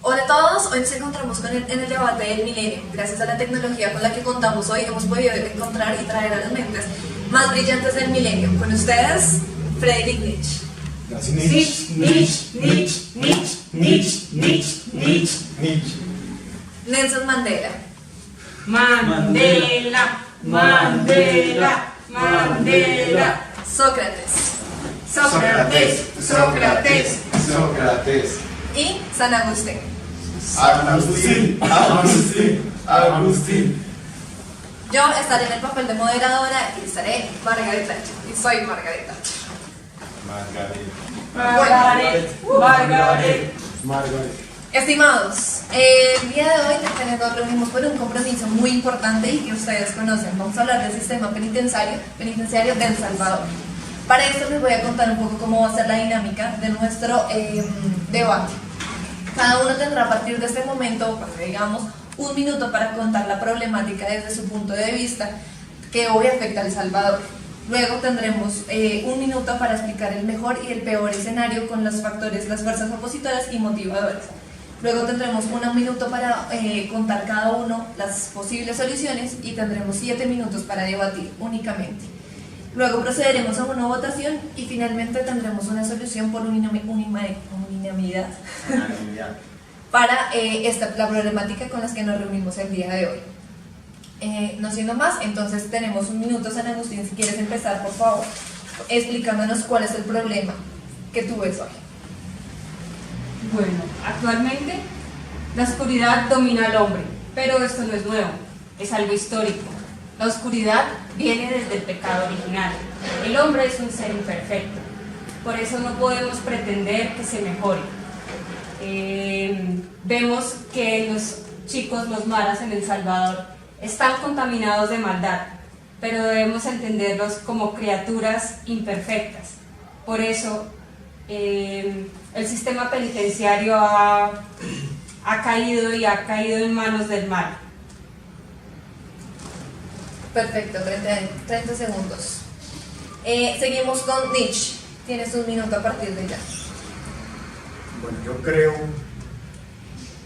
Hola a todos, hoy nos encontramos en el debate del milenio. Gracias a la tecnología con la que contamos hoy, hemos podido encontrar y traer a las mentes más brillantes del milenio. Con ustedes, Friedrich Nietzsche. Nietzsche. Nelson Mandela. Mandela. Sócrates. Sócrates. Y San Agustín. Agustín. Yo estaré en el papel de moderadora y seré Margaret Thatcher. Y soy Margaret Thatcher. Margaret. Estimados, el día de hoy nos reunimos por un compromiso muy importante y que ustedes conocen. Vamos a hablar del sistema penitenciario de El Salvador. Para esto les voy a contar un poco cómo va a ser la dinámica de nuestro debate. Cada uno tendrá a partir de este momento, digamos, un minuto para contar la problemática desde su punto de vista que hoy afecta a El Salvador. Luego tendremos un minuto para explicar el mejor y el peor escenario con los factores, las fuerzas opositoras y motivadoras. Luego tendremos un minuto para contar cada uno las posibles soluciones y tendremos 7 minutos para debatir únicamente. Luego procederemos a una votación y finalmente tendremos una solución por unanimidad para la problemática con la que nos reunimos el día de hoy. No siendo más, entonces tenemos un minuto. San Agustín, si quieres empezar, por favor, explicándonos cuál es el problema que tú ves hoy. Bueno, actualmente la oscuridad domina al hombre, pero esto no es nuevo, es algo histórico. La oscuridad viene desde el pecado original. El hombre es un ser imperfecto, por eso no podemos pretender que se mejore. Vemos que los chicos, los maras en El Salvador, están contaminados de maldad, pero debemos entenderlos como criaturas imperfectas. Por eso el sistema penitenciario ha caído en manos del mal. Perfecto, 30 segundos. Seguimos con Nietzsche. Tienes un minuto a partir de ya. Bueno, yo creo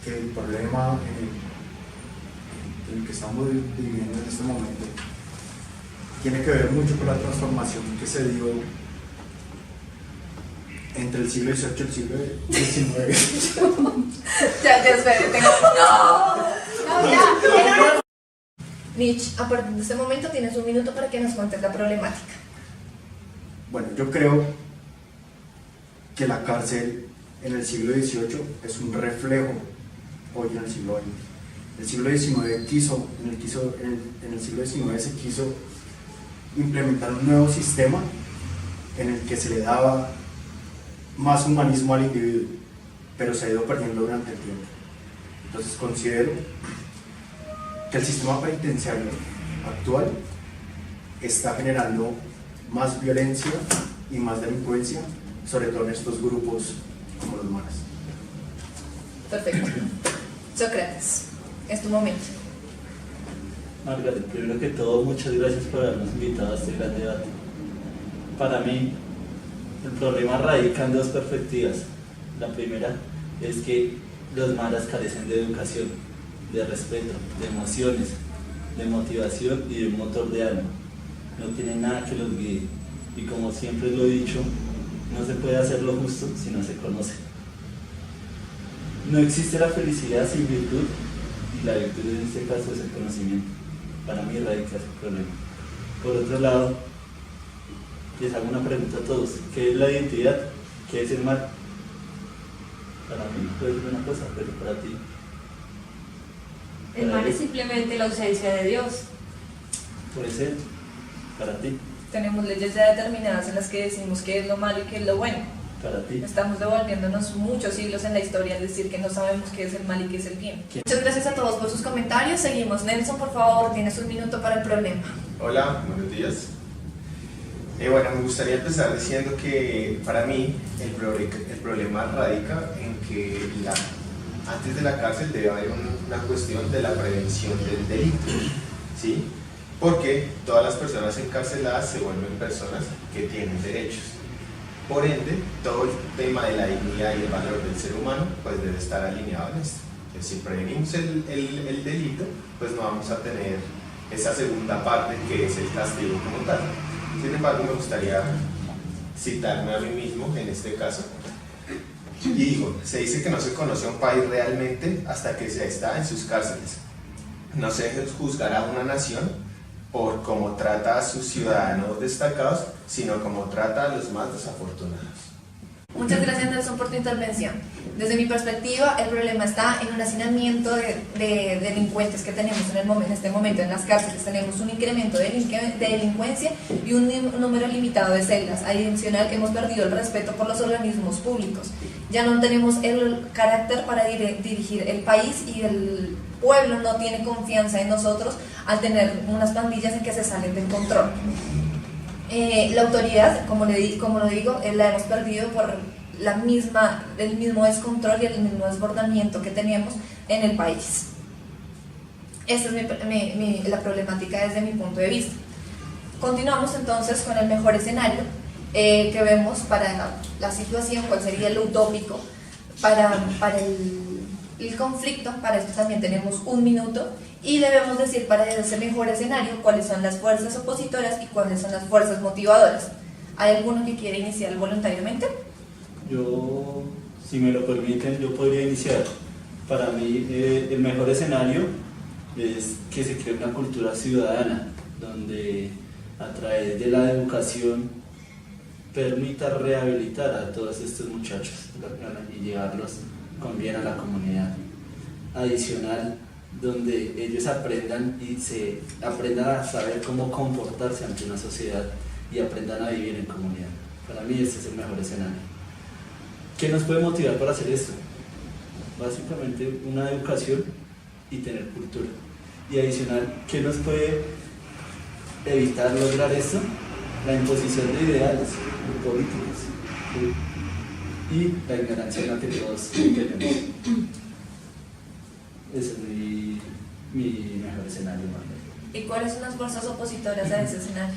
que el problema en el que estamos viviendo en este momento tiene que ver mucho con la transformación que se dio entre el siglo XVIII y el siglo XIX. Ya, espere, ¡No! Nietzsche, a partir de este momento tienes un minuto para que nos cuentes la problemática. Bueno, yo creo que la cárcel en el siglo XVIII es un reflejo hoy en el siglo XX. El siglo XIX en el siglo XIX se quiso implementar un nuevo sistema en el que se le daba más humanismo al individuo, pero se ha ido perdiendo durante el tiempo. Entonces considero que el sistema penitenciario actual está generando más violencia y más delincuencia, sobre todo en estos grupos como los maras. Perfecto. Sócrates, es tu momento. Margaret, primero que todo, muchas gracias por habernos invitado a este gran debate. Para mí, el problema radica en dos perspectivas. La primera es que los maras carecen de educación, de respeto, de emociones, de motivación y de un motor de alma. No tienen nada que los guíe. Y como siempre lo he dicho, no se puede hacer lo justo si no se conoce. No existe la felicidad sin virtud, y la virtud en este caso es el conocimiento. Para mí radica ese problema. Por otro lado, les hago una pregunta a todos: ¿qué es la identidad? ¿Qué es el mal? Para mí puede ser una cosa, pero para ti. El mal es simplemente la ausencia de Dios. Puede ser para ti. Tenemos leyes ya determinadas en las que decimos qué es lo malo y qué es lo bueno. Para ti. Estamos devolviéndonos muchos siglos en la historia, es decir, que no sabemos qué es el mal y qué es el bien. Muchas gracias a todos por sus comentarios. Seguimos. Nelson, por favor, tienes un minuto para el problema. Hola, buenos días. Bueno, me gustaría empezar diciendo que para mí el problema radica en que antes de la cárcel debe haber una cuestión de la prevención del delito, ¿sí? Porque todas las personas encarceladas se vuelven personas que tienen derechos. Por ende, todo el tema de la dignidad y el valor del ser humano pues debe estar alineado en esto. Que si prevenimos el delito, pues no vamos a tener esa segunda parte que es el castigo como tal. Sin embargo, me gustaría citarme a mí mismo en este caso. Y digo, se dice que no se conoce a un país realmente hasta que se está en sus cárceles. No se juzgará a una nación por cómo trata a sus ciudadanos destacados, sino como trata a los más desafortunados. Muchas gracias, Nelson, por tu intervención. Desde mi perspectiva, el problema está en un hacinamiento de delincuentes que tenemos en este momento en las cárceles. Tenemos un incremento de delincuencia y un número limitado de celdas. Adicional, hemos perdido el respeto por los organismos públicos. Ya no tenemos el carácter para dirigir el país y el pueblo no tiene confianza en nosotros al tener unas pandillas en que se salen del control. La autoridad, como lo digo, la hemos perdido por el mismo descontrol y el mismo desbordamiento que tenemos en el país. Esta es la problemática desde mi punto de vista. Continuamos entonces con el mejor escenario que vemos para la situación, cuál sería lo utópico para el conflicto. Para esto también tenemos 1 minuto y debemos decir para ese mejor escenario cuáles son las fuerzas opositoras y cuáles son las fuerzas motivadoras. ¿Hay alguno que quiera iniciar voluntariamente? Yo, si me lo permiten, yo podría iniciar. Para mí, el mejor escenario es que se cree una cultura ciudadana, donde a través de la educación permita rehabilitar a todos estos muchachos y llevarlos con bien a la comunidad. Adicional, donde ellos aprendan a saber cómo comportarse ante una sociedad y aprendan a vivir en comunidad. Para mí este es el mejor escenario. ¿Qué nos puede motivar para hacer esto? Básicamente una educación y tener cultura. Y adicional, ¿qué nos puede evitar lograr esto? La imposición de ideales políticos, ¿sí? Y la ignorancia en la que todos tenemos. Ese es mi mejor escenario, Manuel. ¿Y cuáles son las fuerzas opositoras a ese escenario?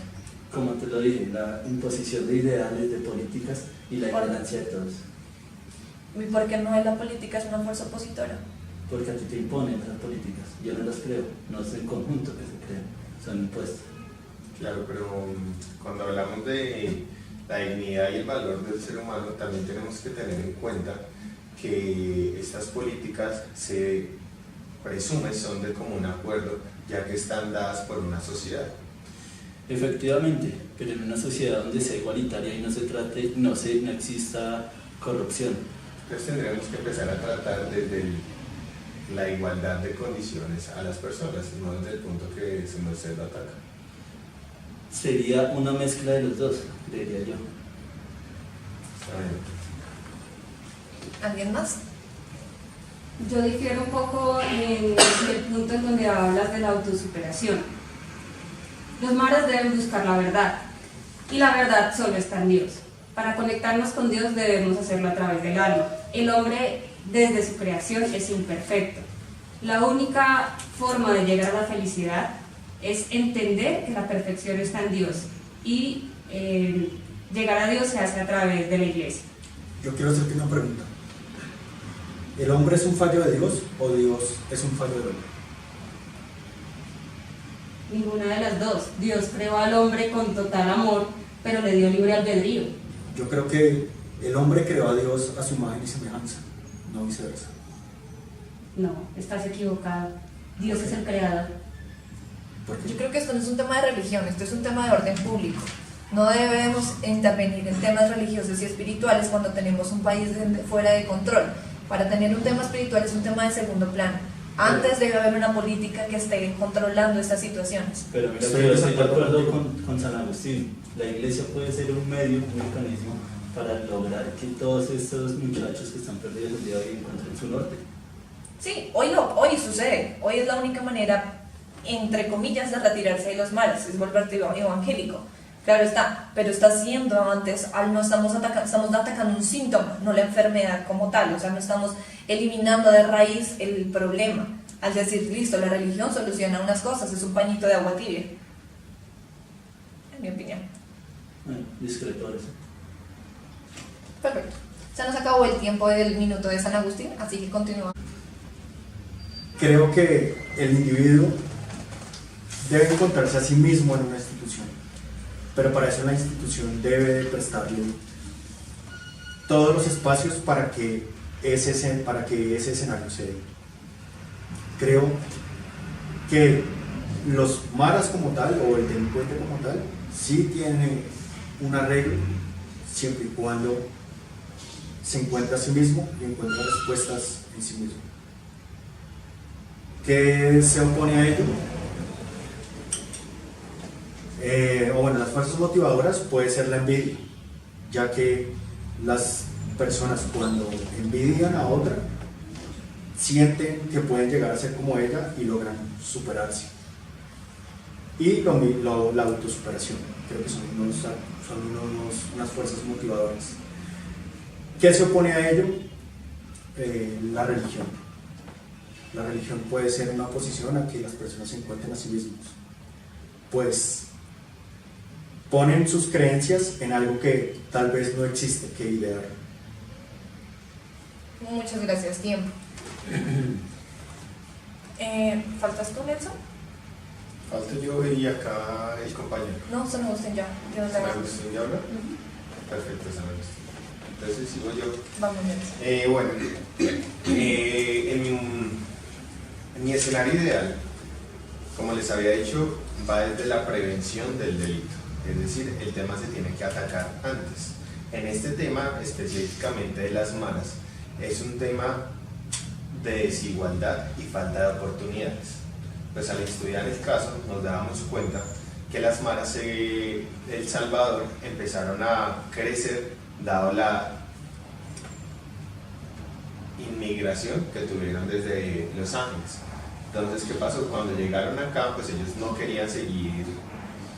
Como te lo dije, la imposición de ideales, de políticas y la ignorancia de todos. ¿Y por qué no es la política es una fuerza opositora? Porque a ti te imponen esas políticas. Yo no las creo, no es en conjunto que se crean, son impuestos. Claro, pero cuando hablamos de la dignidad y el valor del ser humano, también tenemos que tener en cuenta que estas políticas se presume son de común acuerdo, ya que están dadas por una sociedad. Efectivamente, pero en una sociedad donde sea igualitaria y no exista corrupción. Entonces tendremos que empezar a tratar desde la igualdad de condiciones a las personas, no desde el punto que se nos ataca. Sería una mezcla de los dos, creería yo. Está bien. ¿Alguien más? Yo difiero un poco en el punto en donde hablas de la autosuperación. Los maras deben buscar la verdad, y la verdad solo está en Dios. Para conectarnos con Dios debemos hacerlo a través del alma. El hombre, desde su creación, es imperfecto. La única forma de llegar a la felicidad es entender que la perfección está en Dios, y llegar a Dios se hace a través de la iglesia. Yo quiero hacerte una pregunta. ¿El hombre es un fallo de Dios o Dios es un fallo del hombre? Ninguna de las dos. Dios creó al hombre con total amor, pero le dio libre albedrío. Yo creo que el hombre creó a Dios a su imagen y semejanza, no viceversa. No, estás equivocado. Dios es el creador. ¿Por qué? Yo creo que esto no es un tema de religión, esto es un tema de orden público. No debemos intervenir en temas religiosos y espirituales cuando tenemos un país fuera de control. Para tener un tema espiritual es un tema de segundo plano. Antes debe haber una política que esté controlando estas situaciones. Pero mira, yo estoy de acuerdo con San Agustín. La iglesia puede ser un medio, un mecanismo para lograr que todos estos muchachos que están perdidos el día de hoy encuentren su norte. Sí, hoy sucede. Hoy es la única manera, entre comillas, de retirarse de los males, es volverte evangélico. Claro está, pero está haciendo antes, estamos atacando un síntoma, no la enfermedad como tal. O sea, no estamos eliminando de raíz el problema. Al decir, listo, la religión soluciona unas cosas, es un pañito de agua tibia. En mi opinión. Discreto eso. Perfecto. Se nos acabó el tiempo del minuto de San Agustín, así que continuamos. Creo que el individuo debe encontrarse a sí mismo en una institución, pero para eso la institución debe de prestarle todos los espacios para que ese escenario se dé. Creo que los maras como tal, o el delincuente como tal, sí tiene un arreglo siempre y cuando se encuentra a sí mismo y encuentra respuestas en sí mismo. ¿Qué se opone a ello? O bueno, las fuerzas motivadoras puede ser la envidia, ya que las personas cuando envidian a otra sienten que pueden llegar a ser como ella y logran superarse. Y la autosuperación, creo que son unas fuerzas motivadoras. ¿Qué se opone a ello? La religión. La religión puede ser una oposición a que las personas se encuentren a sí mismos, pues ponen sus creencias en algo que tal vez no existe, que idear. Muchas gracias, tiempo. ¿Faltas tú, Nelson? Falto yo y acá el compañero. No, San Agustín ya. Yo ¿San Agustín ya habla? Perfecto, San Agustín. Entonces sigo yo. Vamos, Nelson. Bueno, en mi escenario ideal, como les había dicho, va desde la prevención del delito. Es decir, el tema se tiene que atacar antes. En este tema, específicamente de las maras, es un tema de desigualdad y falta de oportunidades. Pues al estudiar el caso nos dábamos cuenta que las maras de El Salvador empezaron a crecer dado la inmigración que tuvieron desde Los Ángeles. Entonces, ¿qué pasó? Cuando llegaron acá, pues ellos no querían seguir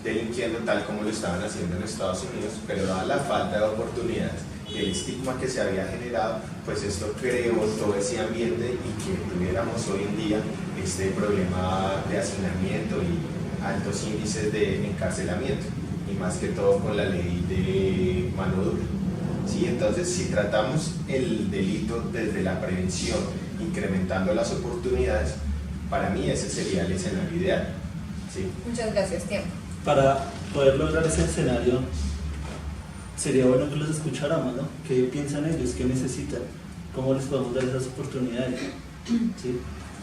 delinquiendo tal como lo estaban haciendo en Estados Unidos, pero dada la falta de oportunidades y el estigma que se había generado, pues esto creó todo ese ambiente y que tuviéramos hoy en día este problema de hacinamiento y altos índices de encarcelamiento, y más que todo con la ley de mano dura. ¿Sí? Entonces, si tratamos el delito desde la prevención, incrementando las oportunidades, para mí ese sería el escenario ideal. ¿Sí? Muchas gracias, tiempo. Para poder lograr ese escenario, sería bueno que los escucháramos, ¿no? ¿Qué piensan ellos? ¿Qué necesitan? ¿Cómo les podemos dar esas oportunidades? ¿Sí?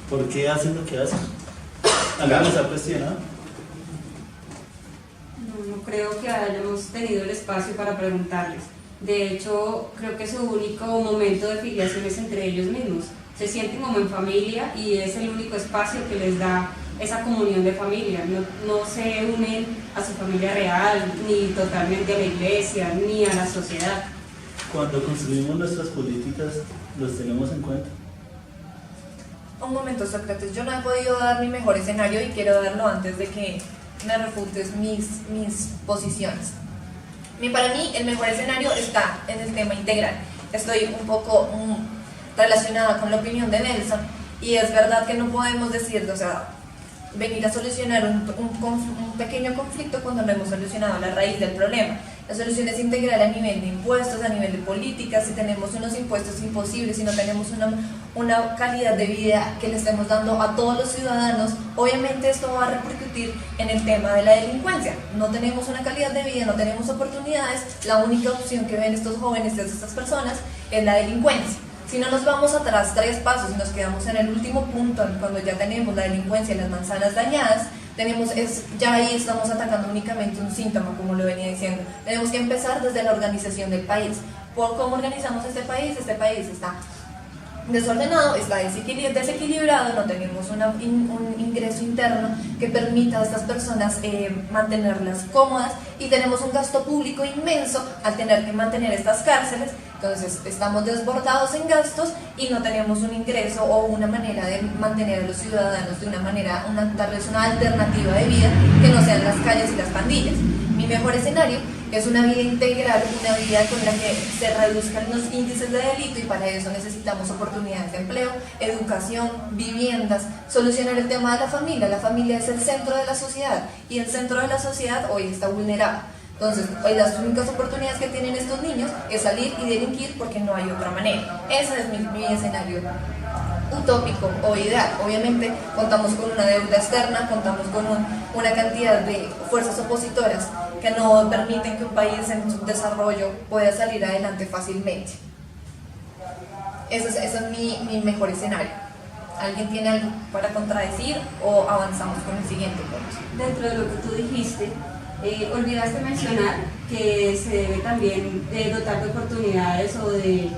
¿Por qué hacen lo que hacen? ¿Alguien les ha cuestionado? No creo que hayamos tenido el espacio para preguntarles. De hecho, creo que su único momento de filiación es entre ellos mismos. Se sienten como en familia y es el único espacio que les da esa comunión de familia. No se unen a su familia real, ni totalmente a la iglesia, ni a la sociedad. Cuando construimos nuestras políticas, ¿los tenemos en cuenta? Un momento, Sócrates. Yo no he podido dar mi mejor escenario y quiero darlo antes de que me refutes mis posiciones. Para mí, el mejor escenario está en el tema integral. Estoy un poco relacionada con la opinión de Nelson, y es verdad que no podemos decir, o sea, venir a solucionar un pequeño conflicto cuando no hemos solucionado la raíz del problema. La solución es integral a nivel de impuestos, a nivel de políticas. Si tenemos unos impuestos imposibles, si no tenemos una calidad de vida que le estemos dando a todos los ciudadanos, obviamente esto va a repercutir en el tema de la delincuencia. No tenemos una calidad de vida, no tenemos oportunidades, la única opción que ven estos jóvenes, estas personas, es la delincuencia. Si no nos vamos atrás 3 pasos y nos quedamos en el último punto, cuando ya tenemos la delincuencia y las manzanas dañadas, ya ahí estamos atacando únicamente un síntoma, como lo venía diciendo. Tenemos que empezar desde la organización del país. ¿Por cómo organizamos este país? Este país está desordenado, está desequilibrado, no tenemos un ingreso interno que permita a estas personas mantenerlas cómodas, y tenemos un gasto público inmenso al tener que mantener estas cárceles. Entonces estamos desbordados en gastos y no tenemos un ingreso o una manera de mantener a los ciudadanos de darles una alternativa de vida que no sean las calles y las pandillas. Mi mejor escenario es una vida integral, una vida con la que se reduzcan los índices de delito, y para eso necesitamos oportunidades de empleo, educación, viviendas, solucionar el tema de la familia. La familia es el centro de la sociedad y el centro de la sociedad hoy está vulnerado. Entonces, hoy las únicas oportunidades que tienen estos niños es salir y delinquir porque no hay otra manera. Ese es mi escenario utópico o ideal. Obviamente contamos con una deuda externa, contamos con una cantidad de fuerzas opositoras que no permiten que un país en su desarrollo pueda salir adelante fácilmente. Ese es mi mejor escenario. ¿Alguien tiene algo para contradecir o avanzamos con el siguiente punto? Dentro de lo que tú dijiste, olvidaste mencionar que se debe también de dotar de oportunidades o de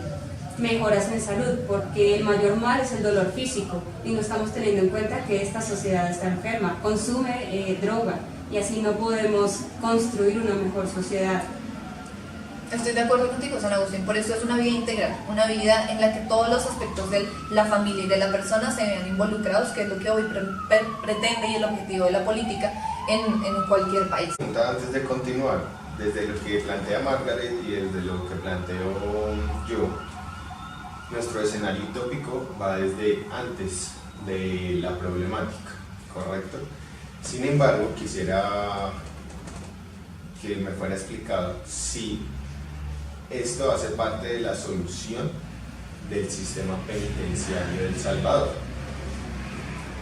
mejoras en salud, porque el mayor mal es el dolor físico y no estamos teniendo en cuenta que esta sociedad está enferma, consume droga y así no podemos construir una mejor sociedad. Estoy de acuerdo contigo, San Agustín, por eso es una vida integral, una vida en la que todos los aspectos de la familia y de la persona se vean involucrados, que es lo que hoy pretende y el objetivo de la política en cualquier país. Antes de continuar, desde lo que plantea Margaret y desde lo que planteo yo, nuestro escenario utópico va desde antes de la problemática, ¿correcto? Sin embargo, quisiera que me fuera explicado si esto hace parte de la solución del sistema penitenciario de El Salvador,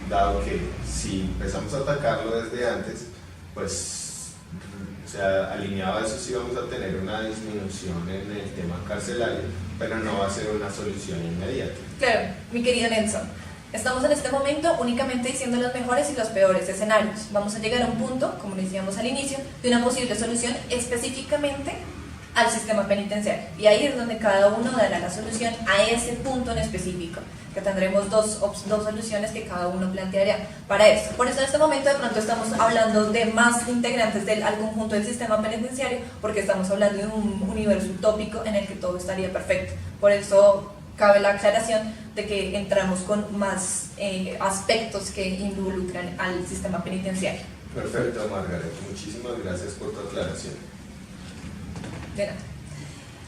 dado que si empezamos a atacarlo desde antes, pues, o sea, alineado a eso sí vamos a tener una disminución en el tema carcelario, pero no va a ser una solución inmediata. Claro, mi querido Nelson, estamos en este momento únicamente diciendo los mejores y los peores escenarios. Vamos a llegar a un punto, como decíamos al inicio, de una posible solución específicamente al sistema penitenciario. Y ahí es donde cada uno dará la solución a ese punto en específico, que tendremos dos soluciones que cada uno planteará para esto. Por eso en este momento de pronto estamos hablando de más integrantes al conjunto del sistema penitenciario, porque estamos hablando de un universo utópico en el que todo estaría perfecto. Por eso cabe la aclaración de que entramos con más aspectos que involucran al sistema penitenciario. Perfecto, Margaret. Muchísimas gracias por tu aclaración. De nada.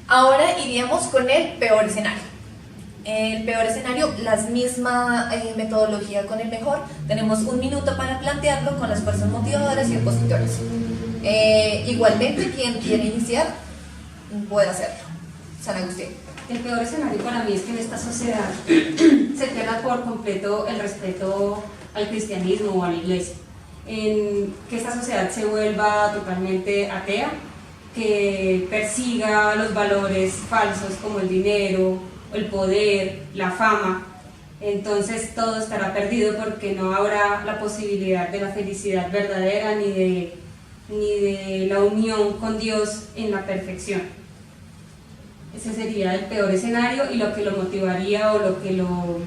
Ahora iríamos con el peor escenario. El peor escenario, la misma metodología con el mejor. Tenemos 1 minuto para plantearlo con las fuerzas motivadoras y opositores. Igualmente, quien quiere iniciar puede hacerlo. San Agustín. El peor escenario para mí es que en esta sociedad se pierda por completo el respeto al cristianismo o a la iglesia. En que esta sociedad se vuelva totalmente atea, que persiga los valores falsos como el dinero, el poder, la fama. Entonces todo estará perdido porque no habrá la posibilidad de la felicidad verdadera ni de la unión con Dios en la perfección. Ese sería el peor escenario, y lo que lo motivaría o lo que lo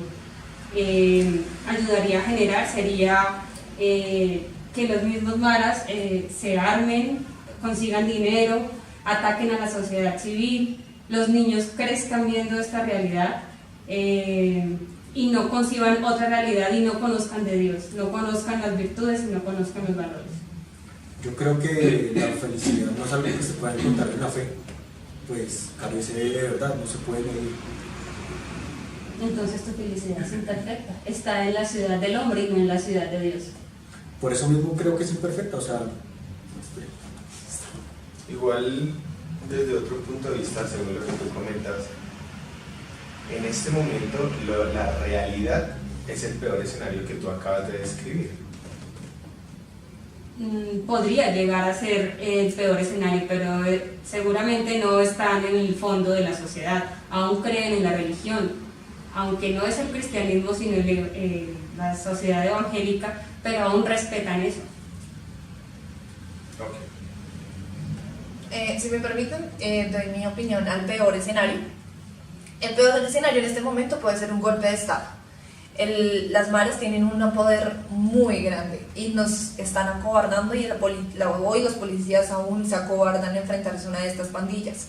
ayudaría a generar sería que los mismos maras se armen, consigan dinero, ataquen a la sociedad civil, los niños crezcan viendo esta realidad y no conciban otra realidad y no conozcan de Dios, no conozcan las virtudes y no conozcan los valores. Yo creo que la felicidad no es algo que se pueda encontrar en la fe, pues carece de verdad, no se puede medir. Entonces tu felicidad es imperfecta, está en la ciudad del hombre y no en la ciudad de Dios. Por eso mismo creo que es imperfecta, o sea, igual desde otro punto de vista, según lo que tú comentas, en este momento la realidad es el peor escenario que tú acabas de describir. Podría llegar a ser el peor escenario, pero seguramente no están en el fondo de la sociedad, aún creen en la religión, aunque no es el cristianismo sino la sociedad evangélica, pero aún respetan eso. Si me permiten, doy mi opinión al peor escenario. El peor escenario en este momento puede ser un golpe de Estado. Las maras tienen un poder muy grande y nos están acobardando, y hoy los policías aún se acobardan en enfrentarse a una de estas pandillas.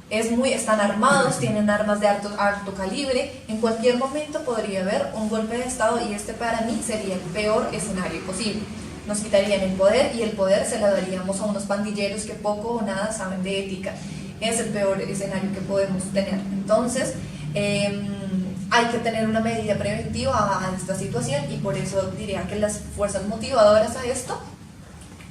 Están armados, tienen armas de alto calibre. En cualquier momento podría haber un golpe de Estado, y este para mí sería el peor escenario posible. Nos quitarían el poder, y el poder se lo daríamos a unos pandilleros que poco o nada saben de ética. Es el peor escenario que podemos tener. Entonces, hay que tener una medida preventiva a esta situación, y por eso diría que las fuerzas motivadoras a esto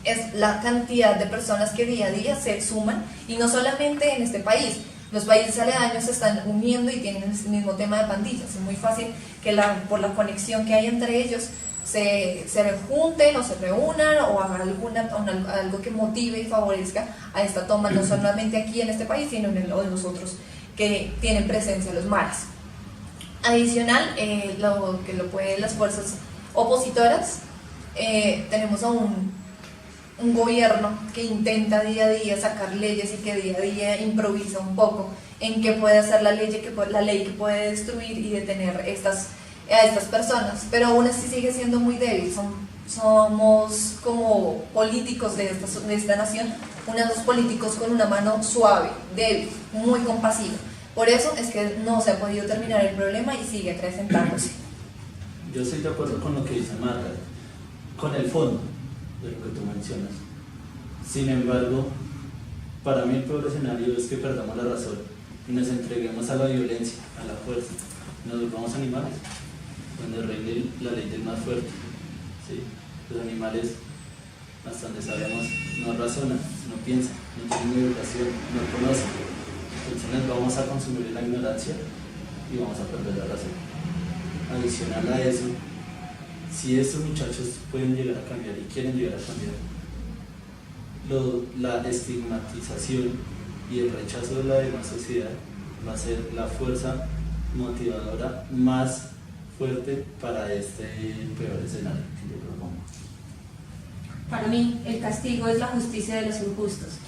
es la cantidad de personas que día a día se suman, y no solamente en este país. Los países aledaños se están uniendo y tienen el mismo tema de pandillas. Es muy fácil que por la conexión que hay entre ellos se junten o se reúnan o hagan algo que motive y favorezca a esta toma, no solamente aquí en este país, sino en los otros que tienen presencia, los maras. Adicional, las fuerzas opositoras, tenemos a un gobierno que intenta día a día sacar leyes y que día a día improvisa un poco en qué puede hacer la ley que puede destruir y detener a estas personas, pero aún así sigue siendo muy débil. Somos como políticos de esta nación, unos políticos con una mano suave, débil, muy compasiva. Por eso es que no se ha podido terminar el problema y sigue acrecentándose. Yo estoy de acuerdo con lo que dice Marta, con el fondo de lo que tú mencionas. Sin embargo, para mí el peor escenario es que perdamos la razón y nos entreguemos a la violencia, a la fuerza, nos volvamos animales, donde reine la ley del más fuerte. ¿Sí? Los animales, hasta donde sabemos, no razonan, no piensan, no tienen educación, no conocen. Entonces vamos a consumir la ignorancia y vamos a perder la razón. Adicional a eso, si estos muchachos pueden llegar a cambiar y quieren llegar a cambiar, la estigmatización y el rechazo de la demás sociedad va a ser la fuerza motivadora más fuerte para este peor escenario que yo propongo. Para mí, el castigo es la justicia de los injustos.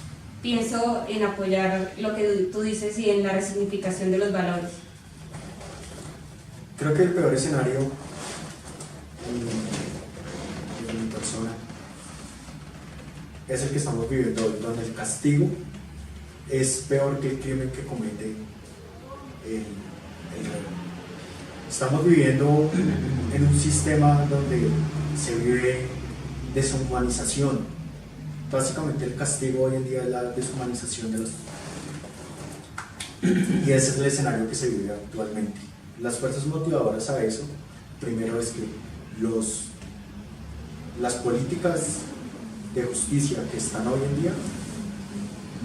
Pienso en apoyar lo que tú dices y en la resignificación de los valores. Creo que el peor escenario en mi persona es el que estamos viviendo hoy, donde el castigo es peor que el crimen que comete el reo. Estamos viviendo en un sistema donde se vive deshumanización. Básicamente el castigo hoy en día es la deshumanización de los... Y ese es el escenario que se vive actualmente. Las fuerzas motivadoras a eso, primero es que las políticas de justicia que están hoy en día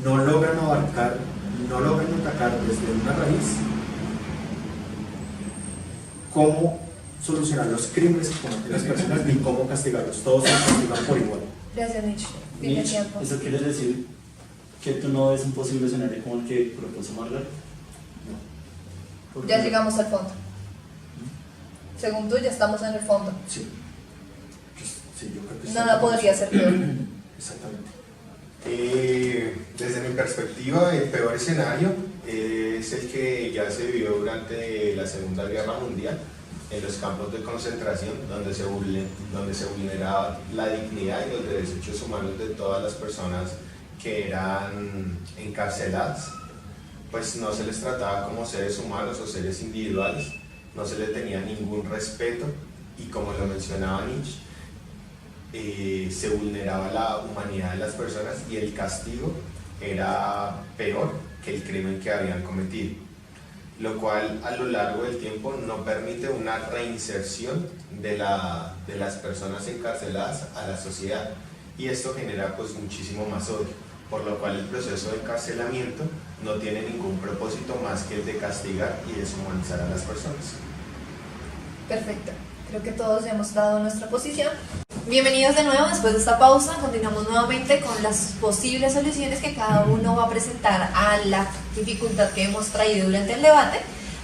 no logran atacar desde una raíz cómo solucionar los crímenes que cometen las personas ni cómo castigarlos. Todos se castigan por igual. Gracias, Nietzsche. Nietzsche, ¿eso quiere decir que tú no ves un posible escenario como el que propuso Margaret? Ya llegamos al fondo. Según tú, ya estamos en el fondo. Sí. Sí, yo creo que Nada podría ser peor. Exactamente. Desde mi perspectiva, el peor escenario es el que ya se vivió durante la Segunda Guerra Mundial, en los campos de concentración, donde se vulneraba la dignidad y los derechos humanos de todas las personas que eran encarceladas. Pues no se les trataba como seres humanos o seres individuales, no se les tenía ningún respeto, y como lo mencionaba Nietzsche, se vulneraba la humanidad de las personas y el castigo era peor que el crimen que habían cometido, lo cual a lo largo del tiempo no permite una reinserción de las personas encarceladas a la sociedad, y esto genera pues muchísimo más odio, por lo cual el proceso de encarcelamiento no tiene ningún propósito más que el de castigar y deshumanizar a las personas. Perfecto. Creo que todos ya hemos dado nuestra posición. Bienvenidos de nuevo después de esta pausa. Continuamos nuevamente con las posibles soluciones que cada uno va a presentar a la dificultad que hemos traído durante el debate.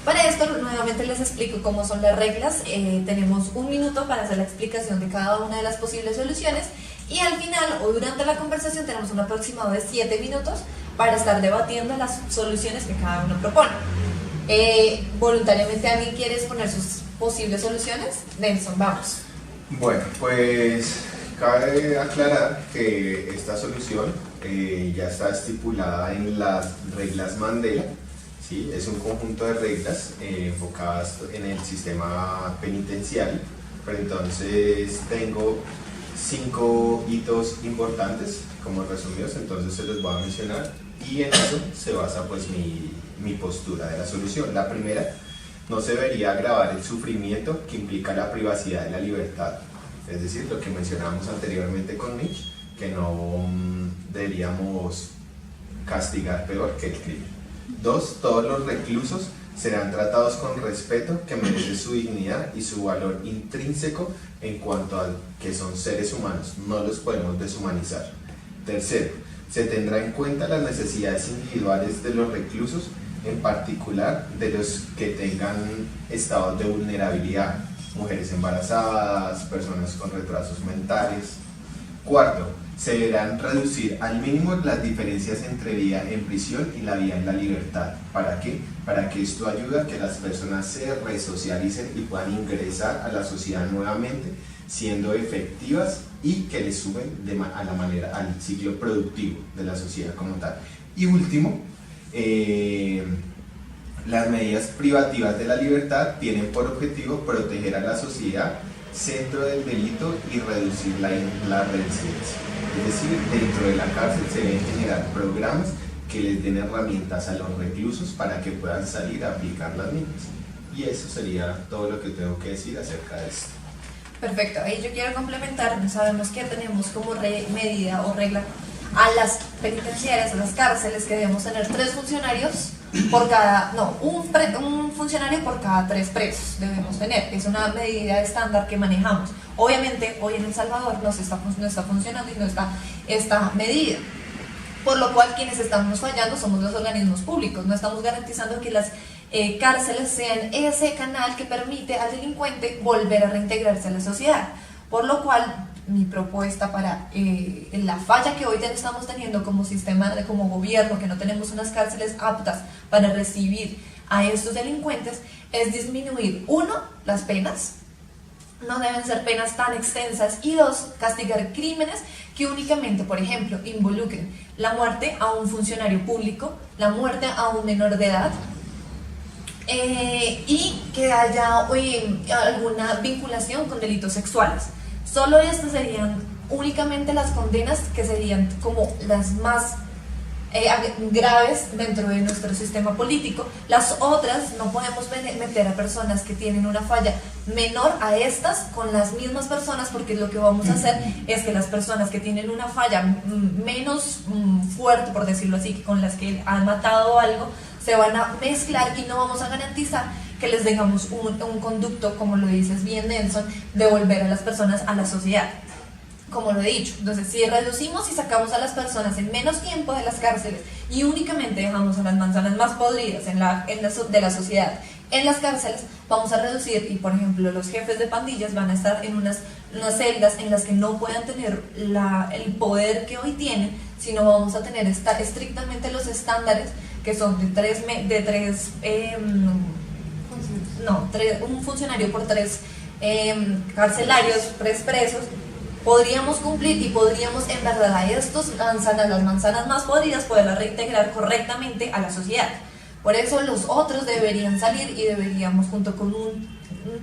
Para esto nuevamente les explico cómo son las reglas. Tenemos 1 minuto para hacer la explicación de cada una de las posibles soluciones, y al final o durante la conversación tenemos un aproximado de 7 minutos para estar debatiendo las soluciones que cada uno propone. Voluntariamente, ¿alguien quiere exponer sus posibles soluciones? Nelson, vamos. Bueno, pues cabe aclarar que esta solución ya está estipulada en las reglas Mandela, ¿sí? Es un conjunto de reglas enfocadas en el sistema penitenciario, pero entonces tengo 5 hitos importantes como resumidos, entonces se los voy a mencionar, y en eso se basa pues mi postura de la solución. La primera: no se debería agravar el sufrimiento que implica la privacidad de la libertad, es decir, lo que mencionábamos anteriormente con Nietzsche, que no deberíamos castigar peor que el crimen. 2. Todos los reclusos serán tratados con respeto que merece su dignidad y su valor intrínseco en cuanto a que son seres humanos, no los podemos deshumanizar. 3. Se tendrá en cuenta las necesidades individuales de los reclusos, en particular de los que tengan estados de vulnerabilidad, mujeres embarazadas, personas con retrasos mentales. 4. Se deberán reducir al mínimo las diferencias entre vida en prisión y la vida en la libertad. ¿Para qué? Para que esto ayude a que las personas se resocialicen y puedan ingresar a la sociedad nuevamente, siendo efectivas y que les suben al ciclo productivo de la sociedad como tal. Y último, las medidas privativas de la libertad tienen por objetivo proteger a la sociedad, centro del delito y reducir la reincidencia. Es decir, dentro de la cárcel se deben generar programas que les den herramientas a los reclusos para que puedan salir a aplicar las mismas. Y eso sería todo lo que tengo que decir acerca de esto. Perfecto, ahí yo quiero complementar. Sabemos que tenemos como medida o regla a las penitenciarias, a las cárceles, que debemos tener 3 funcionarios por cada, un funcionario por cada 3 presos debemos tener. Es una medida estándar que manejamos. Obviamente hoy en El Salvador no está funcionando y no está esta medida, por lo cual quienes estamos fallando somos los organismos públicos. No estamos garantizando que las cárceles sean ese canal que permite al delincuente volver a reintegrarse a la sociedad, por lo cual mi propuesta para la falla que hoy estamos teniendo como sistema, como gobierno, que no tenemos unas cárceles aptas para recibir a estos delincuentes, es disminuir, 1, las penas. No deben ser penas tan extensas, y 2, castigar crímenes que únicamente, por ejemplo, involucren la muerte a un funcionario público, la muerte a un menor de edad, y que haya alguna vinculación con delitos sexuales. Solo estas serían únicamente las condenas que serían como las más graves dentro de nuestro sistema político. Las otras no podemos meter a personas que tienen una falla menor a estas con las mismas personas, porque lo que vamos a hacer es que las personas que tienen una falla menos fuerte, por decirlo así, con las que han matado algo, se van a mezclar y no vamos a garantizar que les dejamos un conducto, como lo dices bien, Nelson, de volver a las personas a la sociedad, como lo he dicho. Entonces, si reducimos y sacamos a las personas en menos tiempo de las cárceles y únicamente dejamos a las manzanas más podridas de la sociedad en las cárceles, vamos a reducir, y por ejemplo los jefes de pandillas van a estar en unas celdas en las que no puedan tener el poder que hoy tienen, sino vamos a tener estrictamente los estándares que son un funcionario por 3 carcelarios, 3 presos. Podríamos cumplir y podríamos en verdad a las manzanas más podridas poderlas reintegrar correctamente a la sociedad. Por eso los otros deberían salir y deberíamos, junto con un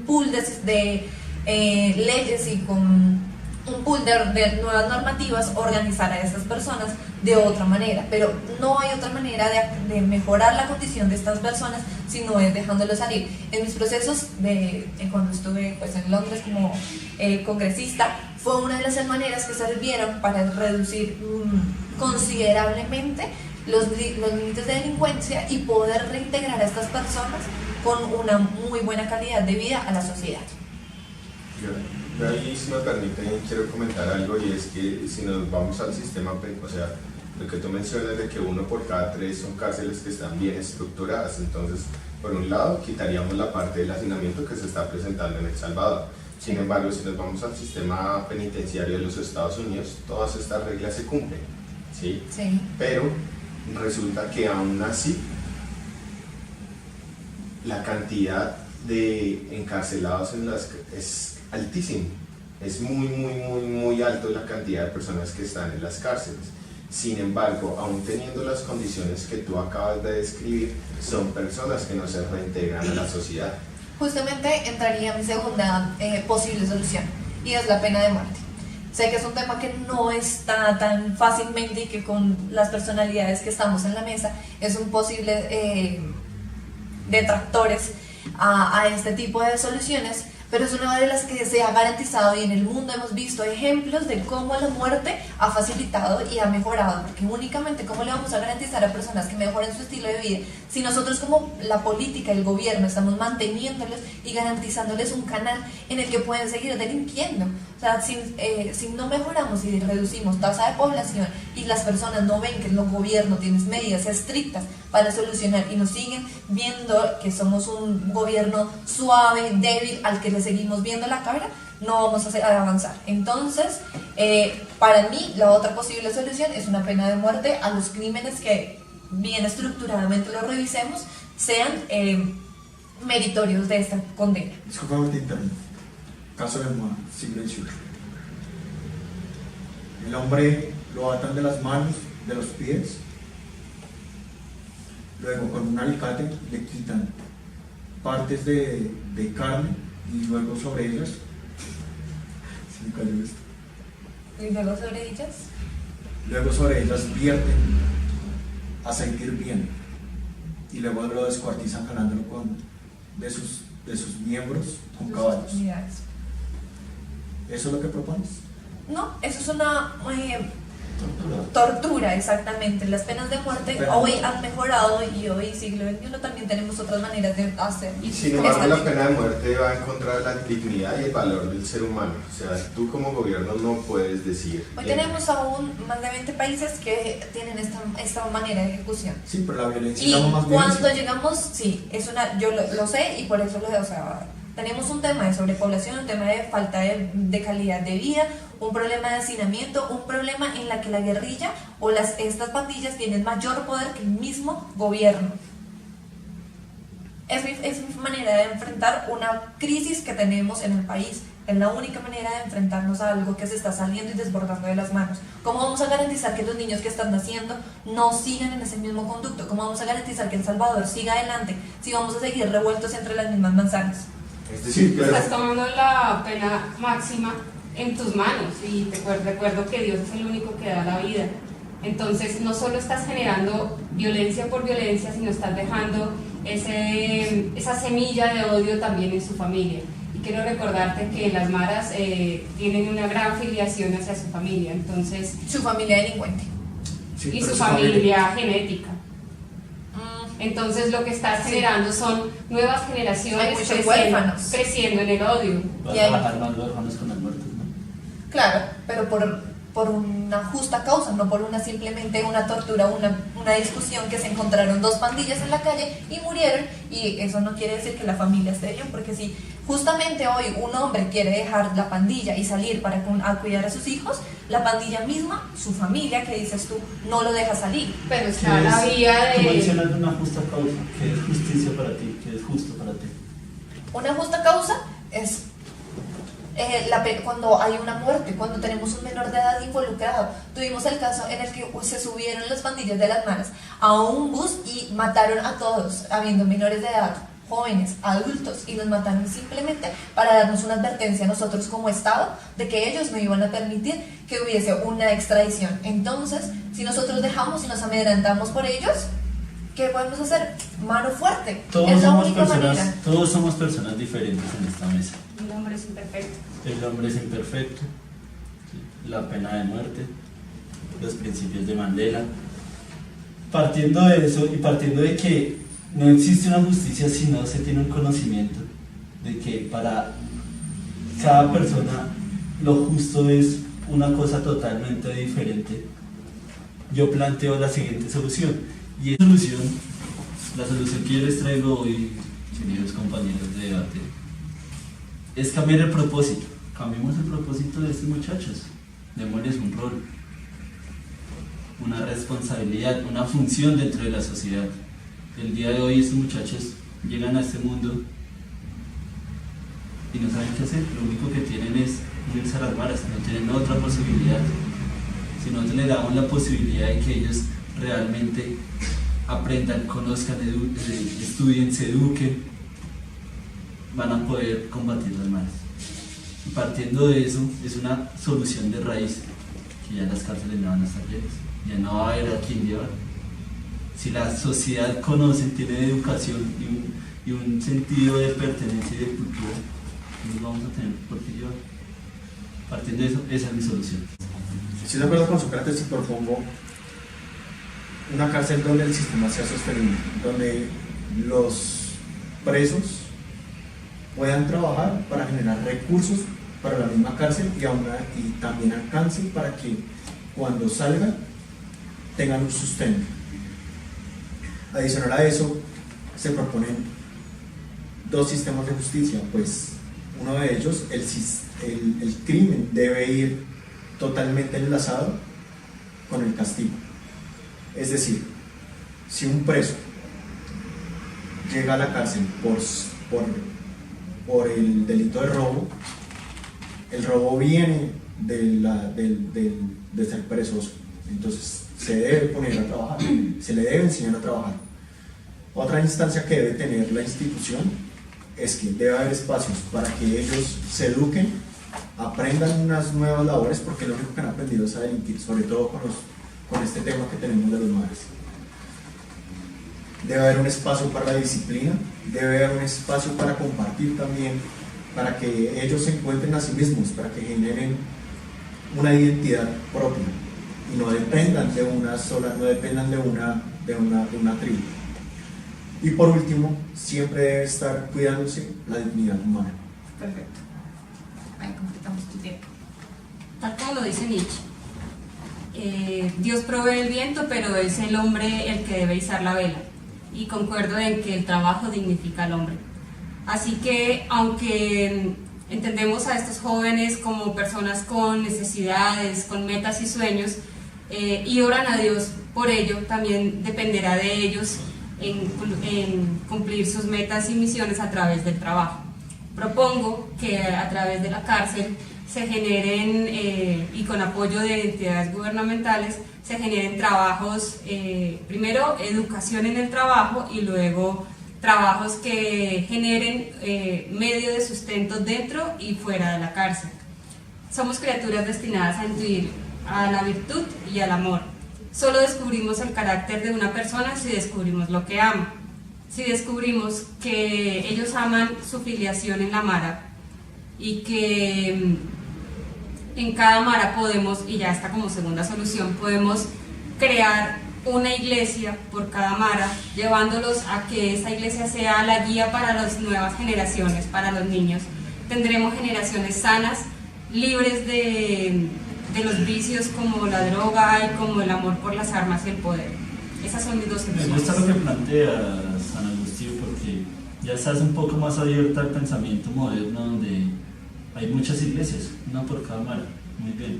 pool de leyes y con un pool de nuevas normativas, organizar a estas personas de otra manera. Pero no hay otra manera de mejorar la condición de estas personas sino es dejándolos salir. En mis procesos cuando estuve en Londres como congresista, fue una de las maneras que sirvieron para reducir considerablemente los límites de delincuencia y poder reintegrar a estas personas con una muy buena calidad de vida a la sociedad. Yo ahí, si me permiten, quiero comentar algo, y es que si nos vamos al sistema, o sea, lo que tú mencionas de que 1 por cada 3 son cárceles que están bien estructuradas, entonces, por un lado, quitaríamos la parte del hacinamiento que se está presentando en El Salvador. Sin embargo, si nos vamos al sistema penitenciario de los Estados Unidos, todas estas reglas se cumplen, ¿sí? Sí. Pero resulta que aún así, la cantidad de encarcelados es altísimo. Es muy alto la cantidad de personas que están en las cárceles. Sin embargo, aún teniendo las condiciones que tú acabas de describir, son personas que no se reintegran a la sociedad. Justamente entraría mi segunda posible solución, y es la pena de muerte. Sé que es un tema que no está tan fácilmente, y que con las personalidades que estamos en la mesa es un posible detractores a este tipo de soluciones, pero es una de las que se ha garantizado, y en el mundo hemos visto ejemplos de cómo la muerte ha facilitado y ha mejorado, porque únicamente cómo le vamos a garantizar a personas que mejoren su estilo de vida si nosotros como la política, el gobierno, estamos manteniéndoles y garantizándoles un canal en el que pueden seguir delinquiendo. O sea, si no mejoramos y reducimos tasa de población y las personas no ven que el gobierno tiene medidas estrictas para solucionar y nos siguen viendo que somos un gobierno suave, débil, al que le seguimos viendo la cara, no vamos a avanzar. Entonces, para mí, la otra posible solución es una pena de muerte a los crímenes que bien estructuradamente lo revisemos, sean meritorios de esta condena. Disculpa, te interrumpo. Caso de Moa, siglo XVIII. El hombre lo atan de las manos, de los pies, luego con un alicate le quitan partes de carne y luego sobre ellas se me cayó esto. ¿Y luego sobre ellas? Luego sobre ellas vierten aceite hirviendo y luego lo descuartizan jalándolo de sus miembros con caballos. ¿Eso es lo que propones? No, eso es una tortura, exactamente. Las penas de muerte hoy han mejorado y hoy, siglo XXI, también tenemos otras maneras de hacer. Sin embargo, la pena de muerte va en contra de la dignidad y el valor del ser humano. O sea, tú como gobierno no puedes decir... Hoy tenemos aún más de 20 países que tienen esta manera de ejecución. Sí, pero la violencia Y es más cuando violencia. llegamos, sí, yo lo sé y por eso o sea, tenemos un tema de sobrepoblación, un tema de falta de calidad de vida, un problema de hacinamiento, un problema en la que la guerrilla o estas pandillas tienen mayor poder que el mismo gobierno. Es mi manera de enfrentar una crisis que tenemos en el país. Es la única manera de enfrentarnos a algo que se está saliendo y desbordando de las manos. ¿Cómo vamos a garantizar que los niños que están naciendo no sigan en ese mismo conducto? ¿Cómo vamos a garantizar que El Salvador siga adelante si vamos a seguir revueltos entre las mismas manzanas? Es decir, que Estás tomando la pena máxima en tus manos y te recuerdo que Dios es el único que da la vida. Entonces no solo estás generando violencia por violencia, sino estás dejando esa semilla de odio también en su familia. Y quiero recordarte que las maras tienen una gran filiación hacia su familia, entonces, Su familia delincuente. Sí, y pero su familia genética. Entonces lo que estás Sí. generando son nuevas Hay generaciones muchos huérfanos. creciendo en el odio. Vas Y a ahí- bajar más los órganos con las muertes, ¿no? Claro, pero por una justa causa, no por simplemente una tortura, una discusión que se encontraron dos pandillas en la calle y murieron, y eso no quiere decir que la familia esté bien, porque si justamente hoy un hombre quiere dejar la pandilla y salir para a cuidar a sus hijos, la pandilla misma, su familia, que dices tú, no lo deja salir. Pero está la vía Tú de... mencionas una justa causa, que es justicia para ti, que es justo para ti. Una justa causa es cuando hay una muerte, cuando tenemos un menor de edad involucrado. Tuvimos el caso en el que se subieron las pandillas de las maras a un bus y mataron a todos, habiendo menores de edad, jóvenes, adultos, y los mataron simplemente para darnos una advertencia a nosotros como Estado de que ellos no iban a permitir que hubiese una extradición. Entonces, si nosotros dejamos y nos amedrentamos por ellos, ¿qué podemos hacer? Mano fuerte. Es la única manera. Todos somos personas diferentes en esta mesa. El hombre es imperfecto. El hombre es imperfecto, la pena de muerte, los principios de Mandela. Partiendo de eso y partiendo de que no existe una justicia si no se tiene un conocimiento de que para cada persona lo justo es una cosa totalmente diferente, yo planteo la siguiente solución. Y esa solución, la solución que yo les traigo hoy, queridos compañeros de debate, es cambiar el propósito. Cambiemos el propósito de estos muchachos. Démosles un rol, una responsabilidad, una función dentro de la sociedad. El día de hoy estos muchachos llegan a este mundo y no saben qué hacer. Lo único que tienen es unirse a las maras, no tienen otra posibilidad. Si nosotros les damos la posibilidad de que ellos realmente aprendan, conozcan, estudien, se eduquen, van a poder combatir las maras. Y partiendo de eso, es una solución de raíz, que ya las cárceles no van a estar llenas, ya no va a haber a quién llevar. Si la sociedad conoce, tiene educación y un sentido de pertenencia y de cultura, nos vamos a tener por qué llevar. Partiendo de eso, esa es mi solución. Estoy de acuerdo con Sócrates y propongo una cárcel donde el sistema sea sostenible, donde los presos puedan trabajar para generar recursos para la misma cárcel y también alcancen para que cuando salgan tengan un sustento. Adicional a eso, se proponen dos sistemas de justicia, pues uno de ellos, el crimen debe ir totalmente enlazado con el castigo. Es decir, si un preso llega a la cárcel por el delito de robo, el robo viene de ser perezoso, entonces se debe poner a trabajar, se le debe enseñar a trabajar. Otra instancia que debe tener la institución es que debe haber espacios para que ellos se eduquen, aprendan unas nuevas labores, porque lo único que han aprendido es a delinquir, sobre todo con este tema que tenemos de los mares. Debe haber un espacio para la disciplina, debe haber un espacio para compartir también, para que ellos se encuentren a sí mismos, para que generen una identidad propia y no dependan de una sola, no dependan de una tribu. Y por último, siempre debe estar cuidándose la dignidad humana. Perfecto. Ahí completamos tu tiempo. Tal como lo dice Nietzsche, Dios provee el viento, pero es el hombre el que debe izar la vela. Y concuerdo en que el trabajo dignifica al hombre. Así que, aunque entendemos a estos jóvenes como personas con necesidades, con metas y sueños, y oran a Dios por ello, también dependerá de ellos en cumplir sus metas y misiones a través del trabajo. Propongo que a través de la cárcel se generen, y con apoyo de entidades gubernamentales, se generen trabajos, primero educación en el trabajo y luego trabajos que generen medio de sustento dentro y fuera de la cárcel. Somos criaturas destinadas a intuir a la virtud y al amor. Solo descubrimos el carácter de una persona si descubrimos lo que ama. Si descubrimos que ellos aman su filiación en la Mara y que en cada Mara podemos, y ya está como segunda solución, podemos crear una iglesia por cada Mara, llevándolos a que esa iglesia sea la guía para las nuevas generaciones, para los niños. Tendremos generaciones sanas, libres de los vicios como la droga y como el amor por las armas y el poder. Esas son mis dos Me soluciones. gusta lo que plantea San Agustín, porque ya estás un poco más abierta al pensamiento moderno, donde hay muchas iglesias, una por cada Mara. Muy bien.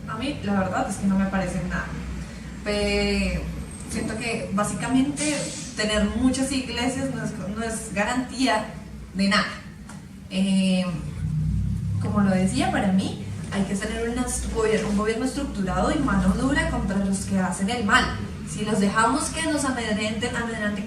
A mí la verdad es que no me parece nada. Siento que básicamente tener muchas iglesias no es garantía de nada. Como lo decía, para mí hay que tener un gobierno estructurado y mano dura contra los que hacen el mal. Si los dejamos que nos amedrenten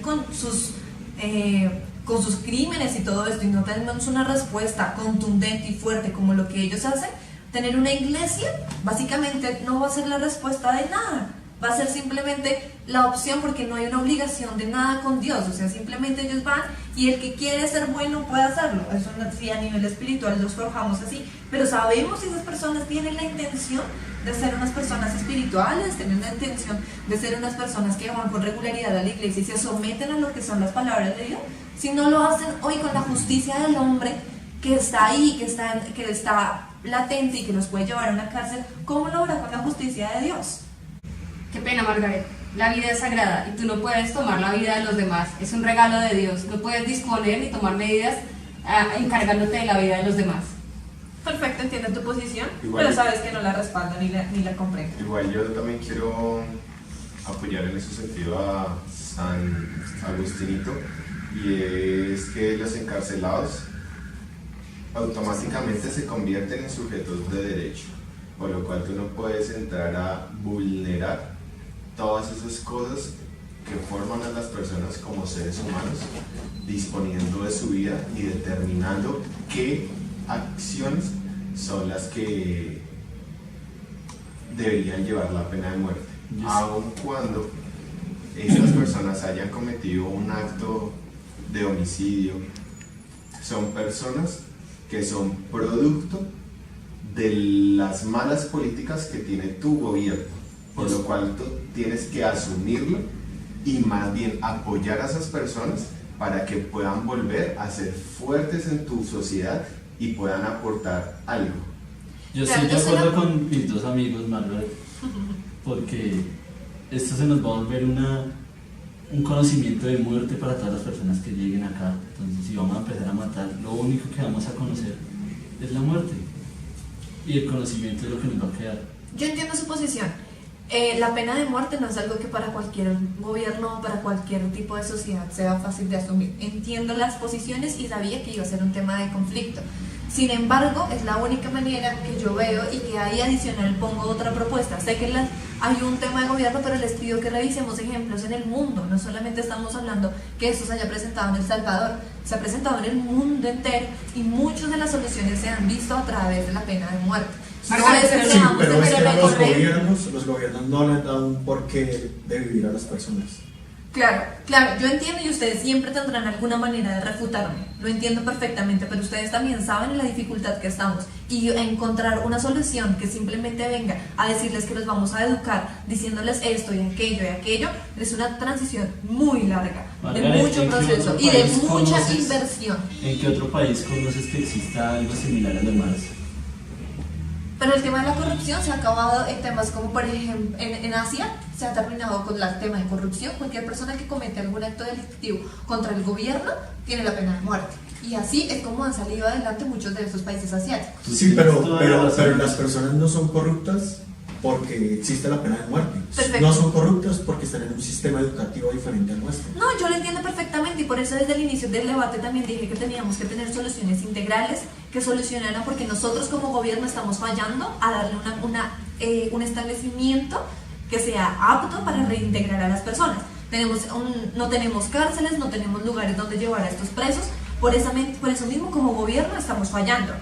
con sus crímenes y todo esto, y no tenemos una respuesta contundente y fuerte como lo que ellos hacen, tener una iglesia básicamente no va a ser la respuesta de nada, va a ser simplemente la opción, porque no hay una obligación de nada con Dios. O sea, simplemente ellos van y el que quiere ser bueno puede hacerlo. Eso sí, a nivel espiritual los forjamos así, pero sabemos si esas personas tienen la intención de ser unas personas espirituales, tienen la intención de ser unas personas que van con regularidad a la iglesia y se someten a lo que son las palabras de Dios. Si no lo hacen hoy con la justicia del hombre que está ahí, que está latente y que los puede llevar a una cárcel, ¿cómo lo hará con la justicia de Dios? Qué pena, Margaret. La vida es sagrada y tú no puedes tomar la vida de los demás. Es un regalo de Dios. No puedes disponer ni tomar medidas encargándote de la vida de los demás. Perfecto, entiendo tu posición, Igual pero sabes que no la respaldo ni la comprendo. Igual yo también quiero apoyar en ese sentido a San Agustinito, y es que los encarcelados automáticamente se convierten en sujetos de derecho, por lo cual tú no puedes entrar a vulnerar todas esas cosas que forman a las personas como seres humanos, disponiendo de su vida y determinando qué acciones son las que deberían llevar la pena de muerte, aun cuando estas personas hayan cometido un acto de homicidio, son personas que son producto de las malas políticas que tiene tu gobierno, por lo cual tú tienes que asumirlo y más bien apoyar a esas personas para que puedan volver a ser fuertes en tu sociedad y puedan aportar algo. Yo Claro, estoy de yo acuerdo solo- con mis dos amigos, Margaret, porque esto se nos va a volver un conocimiento de muerte para todas las personas que lleguen acá. Entonces, si vamos a empezar a matar, lo único que vamos a conocer es la muerte. Y el conocimiento es lo que nos va a quedar. Yo entiendo su posición. La pena de muerte no es algo que para cualquier gobierno, para cualquier tipo de sociedad sea fácil de asumir. Entiendo las posiciones y sabía que iba a ser un tema de conflicto. Sin embargo, es la única manera que yo veo y que ahí adicional pongo otra propuesta. Sé que hay un tema de gobierno, pero les pido que revisemos ejemplos en el mundo. No solamente estamos hablando que esto se haya presentado en El Salvador, se ha presentado en el mundo entero y muchas de las soluciones se han visto a través de la pena de muerte. No Margaret, es que pero Sí, seamos pero es que de los gobiernos no le han dado un porqué de vivir a las personas. Claro, claro, yo entiendo y ustedes siempre tendrán alguna manera de refutarme, lo entiendo perfectamente, pero ustedes también saben la dificultad que estamos y encontrar una solución que simplemente venga a decirles que los vamos a educar, diciéndoles esto y aquello, es una transición muy larga, de Margaret, mucho ¿en qué proceso otro y de país mucha conoces? inversión. ¿En qué otro país conoces que exista algo similar a los mares? Pero el tema de la corrupción se ha acabado en temas como, por ejemplo, en Asia se ha terminado con el tema de corrupción. Cualquier persona que comete algún acto delictivo contra el gobierno tiene la pena de muerte. Y así es como han salido adelante muchos de esos países asiáticos. Tú Sí, tienes pero toda la razón. las personas no son corruptas porque existe la pena de muerte. Perfecto. No son corruptas porque están en un sistema educativo diferente al nuestro. No, yo lo entiendo perfectamente y por eso desde el inicio del debate también dije que teníamos que tener soluciones integrales que solucionaran porque nosotros como gobierno estamos fallando a darle un establecimiento que sea apto para reintegrar a las personas. No tenemos cárceles, no tenemos lugares donde llevar a estos presos, por eso mismo como gobierno estamos fallando.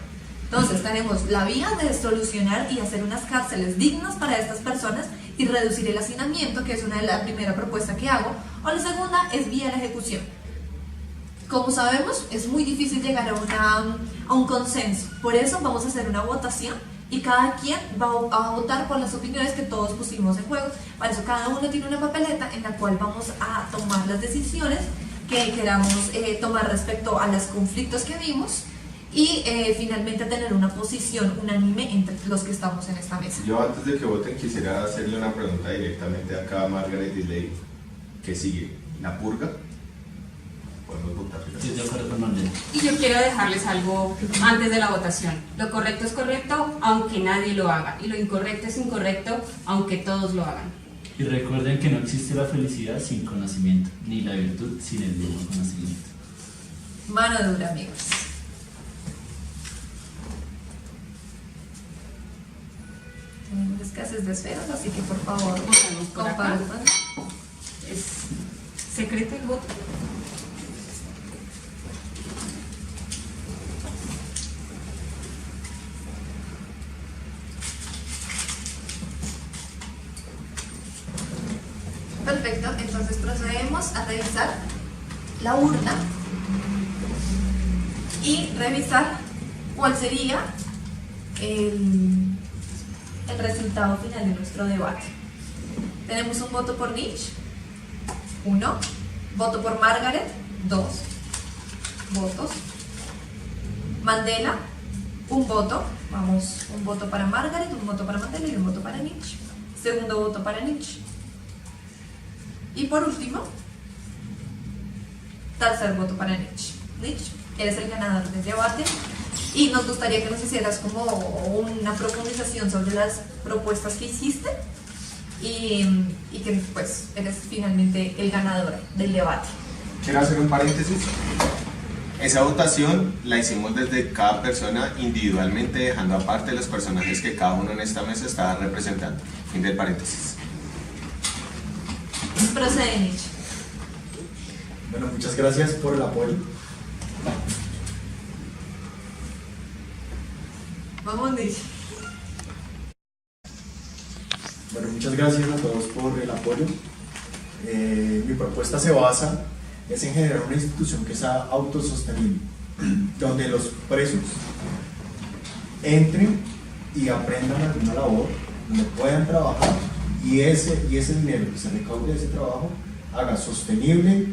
Entonces tenemos la vía de solucionar y hacer unas cárceles dignas para estas personas y reducir el hacinamiento, que es una de las primeras propuestas que hago, o la segunda es vía la ejecución. Como sabemos, es muy difícil llegar a un consenso, por eso vamos a hacer una votación y cada quien va a votar por las opiniones que todos pusimos en juego. Para eso cada uno tiene una papeleta en la cual vamos a tomar las decisiones que queramos tomar respecto a los conflictos que vimos y finalmente tener una posición unánime entre los que estamos en esta mesa. Yo antes de que voten quisiera hacerle una pregunta directamente acá a Margaret y Ley. ¿Qué sigue? ¿La purga? Podemos votar. Sí, de acuerdo con Marlene. Y yo quiero dejarles algo antes de la votación. Lo correcto es correcto aunque nadie lo haga. Y lo incorrecto es incorrecto aunque todos lo hagan. Y recuerden que no existe la felicidad sin conocimiento, ni la virtud sin el mismo conocimiento. Mano dura, amigos. Tenemos escasez de esferas, así que por favor, Votamos por acá. compartan. Es secreto el voto. Perfecto, entonces procedemos a revisar la urna y revisar cuál sería el resultado final de nuestro debate. Tenemos un voto por Nietzsche, 1, voto por Margaret, 2 votos, Mandela, un voto, vamos, un voto para Margaret, un voto para Mandela y un voto para Nietzsche, segundo voto para Nietzsche. Y por último, tercer voto para Nietzsche. Nietzsche, eres el ganador del debate y nos gustaría que nos hicieras como una profundización sobre las propuestas que hiciste y que pues eres finalmente el ganador del debate. Quiero hacer un paréntesis. Esa votación la hicimos desde cada persona individualmente, dejando aparte los personajes que cada uno en esta mesa estaba representando. Fin del paréntesis. Procede, Nietzsche. Bueno, muchas gracias por el apoyo. Vamos, Nietzsche. Bueno, muchas gracias a todos por el apoyo. Mi propuesta se basa en generar una institución que sea autosostenible, donde los presos entren y aprendan alguna labor, donde puedan trabajar y ese dinero que se recaude de ese trabajo haga sostenible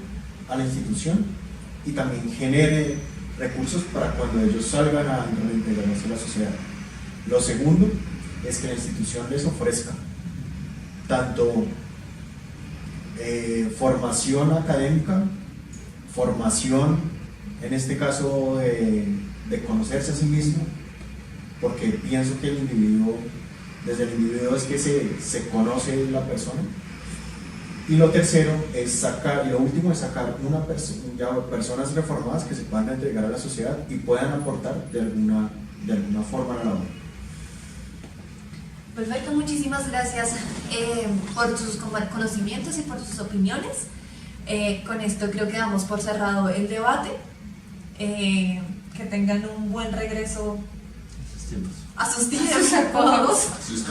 a la institución y también genere recursos para cuando ellos salgan a reintegrarse a la sociedad. Lo segundo es que la institución les ofrezca tanto formación académica, formación en este caso de conocerse a sí mismo, porque pienso que desde el individuo es que se conoce la persona. Y lo tercero es lo último es sacar personas reformadas que se puedan entregar a la sociedad y puedan aportar de alguna forma a la labor. Perfecto, muchísimas gracias por sus conocimientos y por sus opiniones. Con esto creo que damos por cerrado el debate. Que tengan un buen regreso a sus tiempos, a sus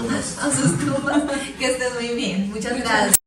tumbas. Que estén muy bien. Muchas gracias.